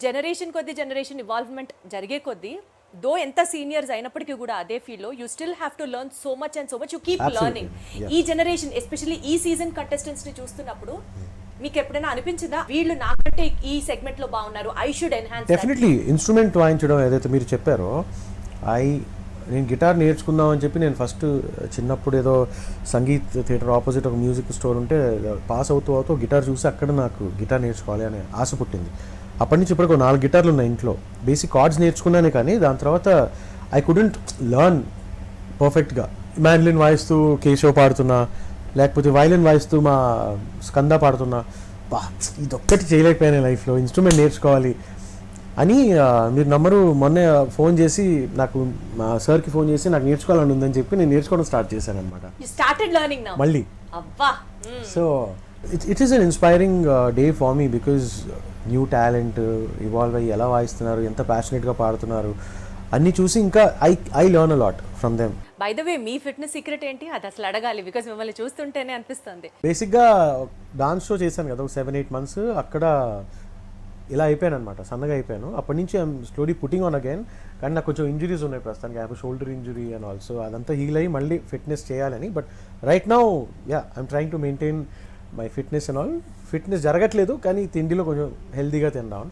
Generation ఇవాల్వ్మెంట్ జరిగే కొద్దీ దో ఎంత సీనియర్స్ అయినప్పటికీ కూడా అదే ఫీల్డ్ లో you still have to learn so much and so much you keep learning. ఈ జనరేషన్ ఎస్పెషల్లీ ఈ సీజన్ కంటెస్టెంట్స్ ని చూస్తున్నప్పుడు మీకు ఎప్పుడైనా అనిపించిందా వీళ్ళు నాకంటే ఈ సెగ్మెంట్ లో బాగున్నారు, I should enhance? Definitely instrument వాయించడం ఏదైతే మీరు చెప్పారో, నేను గిటార్ నేర్చుకుందాం అని చెప్పి నేను ఫస్ట్ చిన్నప్పుడు ఏదో సంగీత్ థియేటర్ ఆపోజిట్ ఒక మ్యూజిక్ స్టోర్ ఉంటే పాస్ అవుతూ గిటార్ చూసి అక్కడ నాకు గిటార్ నేర్చుకోవాలి అనే ఆశ పుట్టింది. అప్పటి నుంచి ఇప్పటికి 4 గిటార్లు ఉన్నాయి ఇంట్లో. బేసిక్ కార్డ్స్ నేర్చుకున్నానే కానీ దాని తర్వాత ఐ కుడెంట్ లెర్న్ పర్ఫెక్ట్గా. మ్యాండ్లిన్ వాయిస్తూ కేశవ్ పాడుతున్నా, లేకపోతే వైలిన్ వాయిస్తూ మా స్కంద పాడుతున్నా, ఇదొక్కటి చేయలేకపోయాను లైఫ్లో. ఇన్స్ట్రుమెంట్ నేర్చుకోవాలి అని మీరు నమ్మరు, మొన్నే ఫోన్ చేసి నాకు మా సార్కి ఫోన్ చేసి నాకు నేర్చుకోవాలని ఉందని చెప్పి నేను నేర్చుకోవడం స్టార్ట్ చేశాను అనమాట మళ్ళీ. So it is an inspiring day for me because new talent evolve అయ్యి ఎలా వాయిస్తున్నారు, ఎంత ప్యాషనెట్గా పాడుతున్నారు అన్నీ చూసి ఇంకా I learn a lot from them. By the way me fitness secret ఏంటి? అది అసలు అడగాలి, బికాజ్ మిమ్మల్ని చూస్తుంటేనే అనిపిస్తుంది. బేసిక్గా డాన్స్ షో చేశాను కదా ఒక 7-8 months, అక్కడ ఇలా అయిపోయాను అనమాట, సన్నగా అయిపోయాను. అప్పటి నుంచి I'm slowly putting on again. కానీ నాకు కొంచెం ఇంజరీస్ ఉన్నాయి ప్రస్తుతానికి, I have shoulder injury and also అదంతా హీల్ అయ్యి మళ్ళీ ఫిట్నెస్ చేయాలని. But right now I'm trying to maintain my fitness and all. Fitness జరగట్లేదు కానీ తిండిలో కొంచెం హెల్తీగా తిందాం.